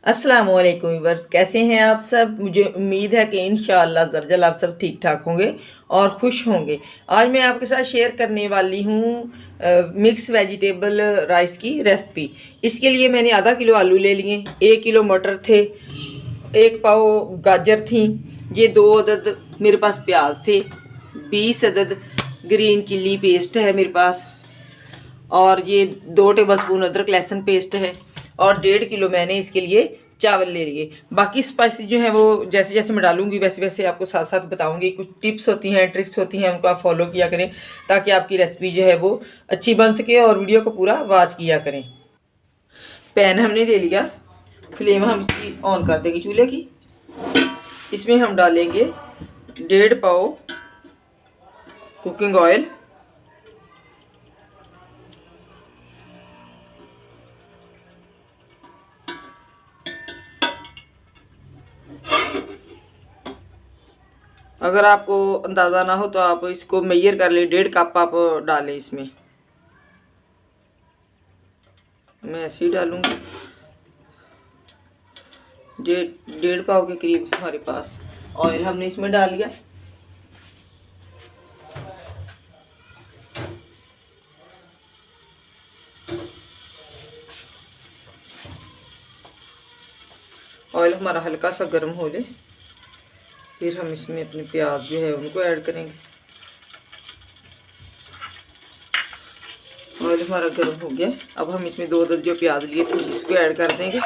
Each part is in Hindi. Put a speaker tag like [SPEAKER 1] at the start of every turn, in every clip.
[SPEAKER 1] अस्सलाम वालेकुम व्यूअर्स, कैसे हैं आप सब। मुझे उम्मीद है कि इंशाअल्लाह ज़रजल आप सब ठीक ठाक होंगे और खुश होंगे। आज मैं आपके साथ शेयर करने वाली हूँ मिक्स वेजिटेबल राइस की रेसिपी। इसके लिए मैंने आधा किलो आलू ले लिए, 1 किलो मटर थे, 1 पाव गाजर थी, ये 2 अदद मेरे पास प्याज थे, 20 अदद ग्रीन चिल्ली पेस्ट है मेरे पास, और ये 2 टेबलस्पून अदरक लहसुन पेस्ट है, और 1.5 किलो मैंने इसके लिए चावल ले लिए। बाकी स्पाइसेस जो है वो जैसे जैसे मैं डालूंगी वैसे वैसे आपको साथ साथ बताऊंगी। कुछ टिप्स होती हैं, ट्रिक्स होती हैं, उनको आप फॉलो किया करें ताकि आपकी रेसिपी जो है वो अच्छी बन सके, और वीडियो को पूरा वॉच किया करें। पैन हमने ले लिया, फ्लेम हम इसकी ऑन कर देंगे चूल्हे की। इसमें हम डालेंगे 1.5 पाव कुकिंग ऑयल, अगर आपको अंदाज़ा ना हो तो आप इसको मेजर कर ले, 1.5 कप आप डालें इसमें। मैं ऐसे ही डालूंगी, 1.5 पाव के करीब हमारे पास ऑयल हमने इसमें डाल लिया। ऑयल हमारा हल्का सा गर्म हो जाए, फिर हम इसमें अपने प्याज जो है उनको ऐड करेंगे। ऑयल हमारा गर्म हो गया, अब हम इसमें 2 अदद जो प्याज लिए थे इसको ऐड कर देंगे।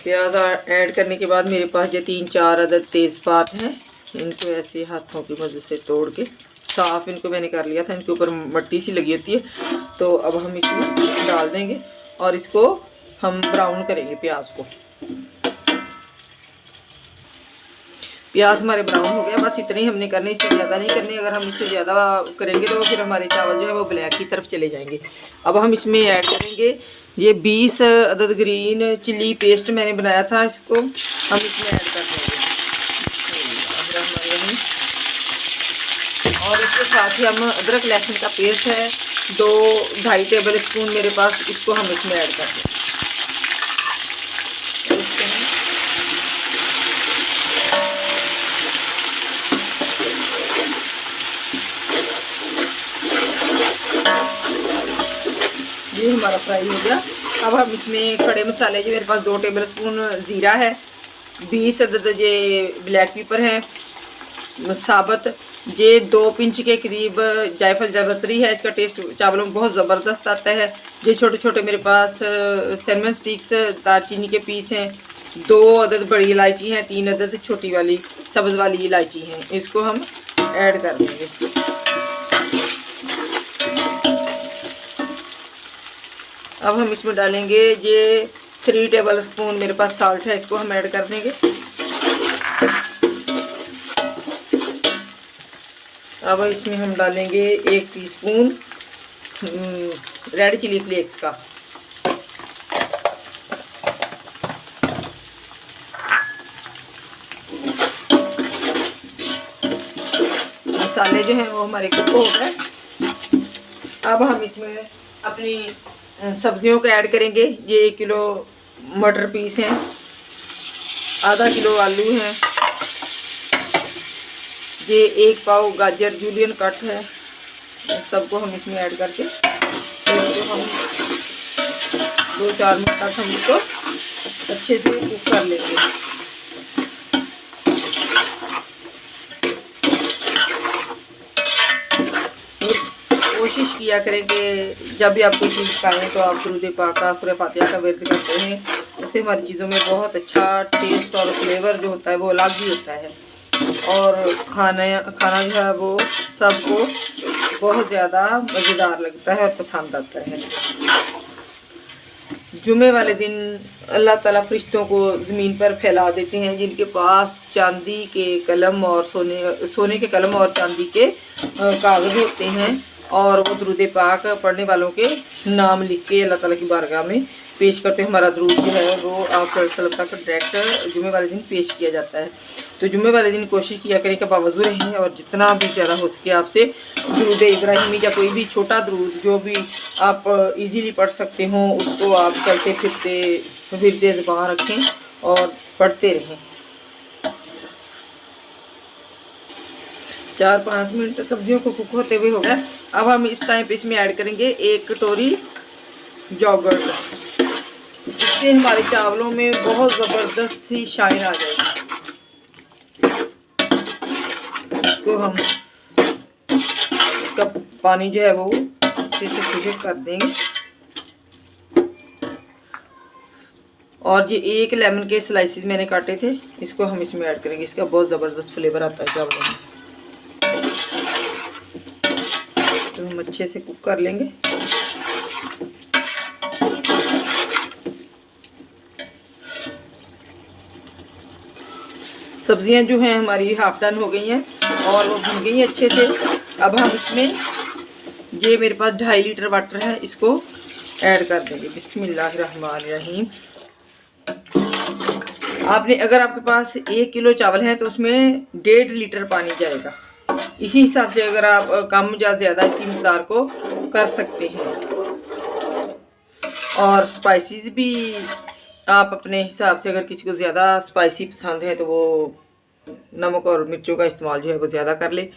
[SPEAKER 1] प्याज ऐड करने के बाद मेरे पास ये 3-4 अदद तेज़पात हैं, इनको ऐसे हाथों की मदद से तोड़ के साफ़ इनको मैंने कर लिया था, इनके ऊपर मट्टी सी लगी होती है। तो अब हम इसमें डाल देंगे और इसको हम ब्राउन करेंगे प्याज को। प्याज हमारे ब्राउन हो गया, बस इतने ही हमने करने, इससे ज़्यादा नहीं करने। अगर हम इससे ज़्यादा करेंगे तो फिर हमारे चावल जो है वो ब्लैक की तरफ चले जाएंगे। अब हम इसमें ऐड करेंगे ये 20 अदद ग्रीन चिल्ली पेस्ट मैंने बनाया था, इसको हम इसमें ऐड कर देंगे। और इसके साथ ही हम अदरक लहसुन का पेस्ट है 2-2.5 टेबल स्पून मेरे पास, इसको हम इसमें ऐड कर देंगे। ये हमारा फ्राई हो गया। अब हम इसमें खड़े मसाले जो मेरे पास 2 टेबल स्पून ज़ीरा है, 20 अदद ये ब्लैक पेपर है साबत, ये 2 पिंच के करीब जायफल जावित्री है, इसका टेस्ट चावलों में बहुत ज़बरदस्त आता है। ये छोटे छोटे मेरे पास सिनेमन स्टिक्स दालचीनी के पीस हैं, 2 अदद बड़ी इलायची हैं, 3 अदद छोटी वाली सब्ज़ वाली इलायची हैं, इसको हम ऐड कर देंगे। अब हम इसमें डालेंगे ये 3 टेबल स्पून मेरे पास साल्ट है, इसको हम ऐड कर देंगे। अब इसमें हम डालेंगे 1 टीस्पून रेड चिली फ्लेक्स का। मसाले जो हैं वो हमारे कुक हो गए। अब हम इसमें अपनी सब्जियों को ऐड करेंगे। ये 1 किलो मटर पीस हैं, आधा किलो आलू हैं, ये 1 पाव गाजर जूलियन कट है, सबको हम इसमें ऐड करके इसको हम 2-4 मिनट तक हम इसको अच्छे से कुक कर लेंगे। कोशिश किया करें कि जब भी आप कोई चीज़ खाएँ तो आप दुरूद पाक सूरह फातिहा का विर्द करते हैं, इससे हमारी चीज़ों में बहुत अच्छा टेस्ट और फ्लेवर जो होता है वो अलग ही होता है, और खाना जो है वो सबको बहुत ज़्यादा मज़ेदार लगता है और पसंद आता है। जुमे वाले दिन अल्लाह ताला फरिश्तों को ज़मीन पर फैला देते हैं जिनके पास चांदी के कलम और सोने के कलम और चांदी के कागज़ होते हैं, और वो दुरूद पाक पढ़ने वालों के नाम लिख के अल्लाह ताला की बारगाह में पेश करते हैं। हमारा दुरूद जो है वो आप सल्लल्लाहु तक डायरेक्ट जुम्मे वाले दिन पेश किया जाता है। तो जुम्मे वाले दिन कोशिश किया करें कि बावजूद रहें और जितना भी ज़्यादा हो सके आपसे दुरूद इब्राहिमी या कोई भी छोटा दुरूद जो भी आप इजीली पढ़ सकते हो उसको आप चलते फिरते ज़बान रखें और पढ़ते रहें। 4-5 मिनट सब्जियों को कुक होते हुए हो गया। अब हम इस टाइम पे इसमें ऐड करेंगे 1 कटोरी योगर्ट। इससे हमारे चावलों में बहुत ज़बरदस्त सी शाइन आ जाएगी। इसको हम इसका पानी जो है वो अच्छे से फिल्टर कर देंगे। और ये 1 लेमन के स्लाइसेस मैंने काटे थे, इसको हम इसमें ऐड करेंगे। इसका बहुत ज़बरदस्त फ्लेवर आता है चावलों में। तो हम अच्छे से कुक कर लेंगे। सब्जियां जो हैं हमारी हाफ डन हो गई हैं और वो भुन गई हैं अच्छे से। अब हम इसमें ये मेरे पास 2.5 लीटर वाटर है, इसको ऐड कर देंगे। बिस्मिल्लाहिर्रहमानिर्रहीम। आपने अगर आपके पास 1 किलो चावल है तो उसमें 1.5 लीटर पानी जाएगा। इसी हिसाब से अगर आप कम या ज़्यादा इसकी मिक़दार को कर सकते हैं। और स्पाइसेस भी आप अपने हिसाब से, अगर किसी को ज़्यादा स्पाइसी पसंद है तो वो नमक और मिर्चों का इस्तेमाल जो है वो ज़्यादा कर ले।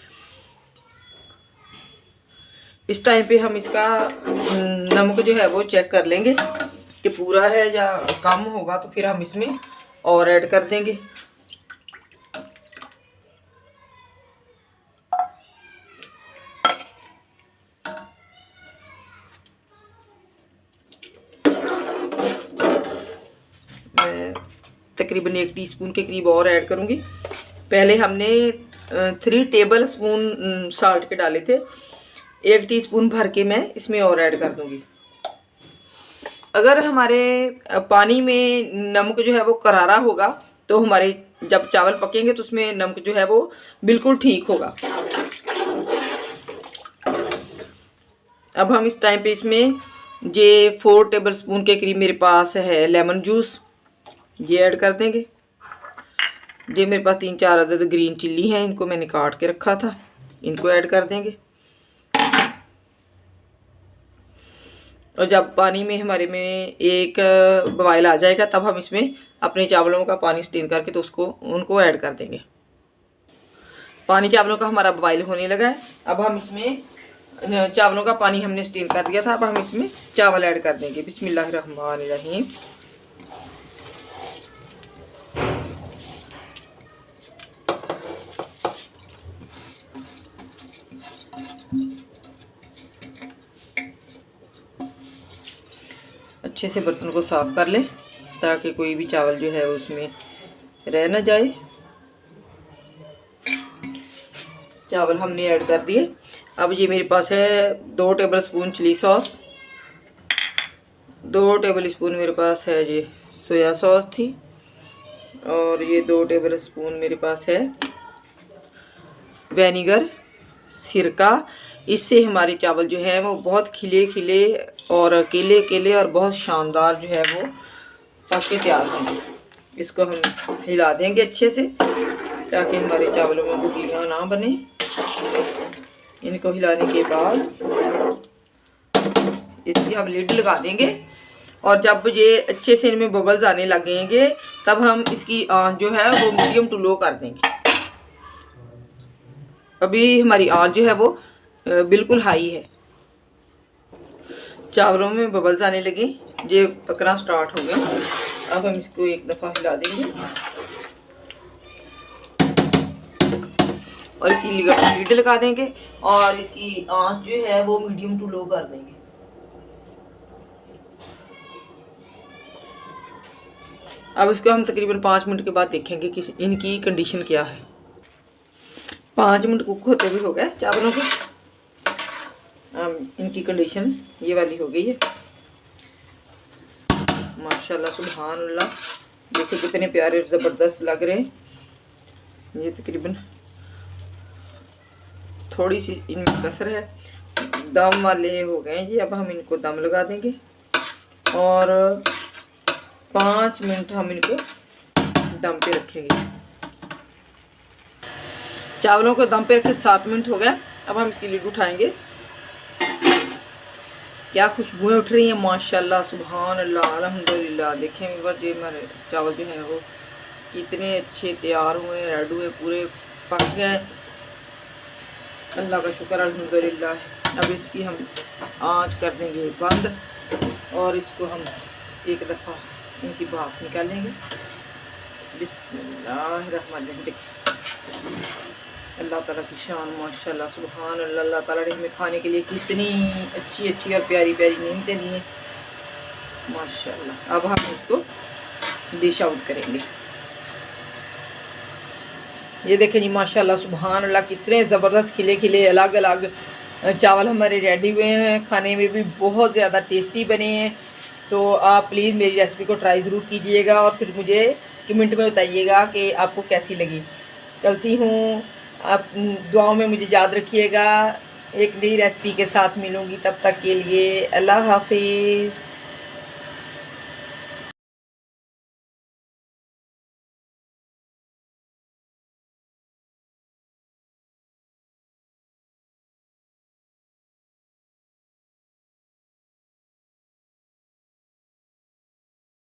[SPEAKER 1] इस टाइम पे हम इसका नमक जो है वो चेक कर लेंगे कि पूरा है या कम होगा, तो फिर हम इसमें और ऐड कर देंगे। मैं तकरीबन 1 टीस्पून के करीब और ऐड करूँगी। पहले हमने 3 टेबल स्पून साल्ट के डाले थे, 1 टीस्पून भर के मैं इसमें और ऐड कर दूँगी। अगर हमारे पानी में नमक जो है वो करारा होगा तो हमारे जब चावल पकेंगे तो उसमें नमक जो है वो बिल्कुल ठीक होगा। अब हम इस टाइम पे इसमें ये 4 टेबल स्पून के करीब मेरे पास है लेमन जूस, ये ऐड कर देंगे। ये मेरे पास 3-4 अदद ग्रीन चिल्ली हैं, इनको मैंने काट के रखा था, इनको ऐड कर देंगे। और जब पानी में हमारे में एक बॉयल आ जाएगा तब हम इसमें अपने चावलों का पानी स्टेन करके तो उनको ऐड कर देंगे। पानी चावलों का हमारा बॉयल होने लगा है। अब हम इसमें चावलों का पानी हमने स्टेन कर दिया था, अब हम इसमें चावल ऐड कर देंगे। बिस्मिल्लाहिर्रहमानिर्रहीम। अच्छे से बर्तन को साफ़ कर लें ताकि कोई भी चावल जो है उसमें रह ना जाए। चावल हमने ऐड कर दिए। अब ये मेरे पास है 2 tablespoon chilli sauce, 2 tablespoon मेरे पास है ये सोया सॉस थी, और ये 2 टेबल स्पून मेरे पास है विनेगर, सिरका। इससे हमारे चावल जो है वो बहुत खिले खिले और केले केले और बहुत शानदार जो है वो पक के तैयार होंगे। इसको हम हिला देंगे अच्छे से ताकि हमारे चावलों में गुठलियाँ ना बने। इनको हिलाने के बाद इसकी हम लिड लगा देंगे और जब ये अच्छे से इनमें बबल्स आने लगेंगे तब हम इसकी आंच जो है वो मीडियम टू लो कर देंगे। अभी हमारी आंच जो है वो बिल्कुल हाई है। चावलों में बबल्स आने लगे, ये पकना स्टार्ट हो गए। अब हम इसको एक दफ़ा हिला देंगे और इसकी लीड लगा देंगे और इसकी आंच जो है वो मीडियम टू लो कर देंगे। अब इसको हम तकरीबन 5 मिनट के बाद देखेंगे कि इनकी कंडीशन क्या है। 5 मिनट कुक होते हुए हो गए चावलों को। इनकी कंडीशन ये वाली हो गई है। माशाल्लाह सुभान अल्लाह, देखिए कितने प्यारे ज़बरदस्त लग रहे हैं। ये तकरीबन थोड़ी सी इनमें कसर है, दम वाले हो गए जी। अब हम इनको दम लगा देंगे और 5 मिनट हम इनको दम पे रखेंगे। चावलों को दम पे रखे 7 मिनट हो गया। अब हम इसकी लिड उठाएंगे। क्या खुशबुएं उठ रही हैं माशाल्लाह, सुभान अल्लाह, अल्हम्दुलिल्लाह। देखें व्यूअर, ये हमारे चावल जो हैं वो कितने अच्छे तैयार हुए, रेड हुए, पूरे पक गए। अल्लाह का शुक्र अल्हम्दुलिल्लाह। अब इसकी हम आंच कर देंगे बंद और इसको हम एक दफ़ा इनकी भाप निकालेंगे। बिस्मिल्लाहिर्रहमानिर्रहीम। देखिए अल्लाह ताला की शान माशाल्लाह, सुभान अल्लाह। अल्लाह ताला ने हमें खाने के लिए कितनी अच्छी अच्छी और प्यारी प्यारी नेमतें दी हैं माशाल्लाह। अब हम इसको डिश आउट करेंगे। ये देखें जी माशाल्लाह, सुभान अल्लाह, कितने ज़बरदस्त खिले खिले अलग अलग चावल हमारे रेडी हुए हैं। खाने में भी बहुत ज़्यादा टेस्टी बने हैं। तो आप प्लीज़ मेरी रेसिपी को ट्राई ज़रूर कीजिएगा और फिर मुझे कमेंट में बताइएगा कि आपको कैसी लगी। चलती हूँ, आप दुआओं में मुझे याद रखिएगा। एक नई रेसिपी के साथ मिलूँगी, तब तक के लिए अल्लाह हाफिज़।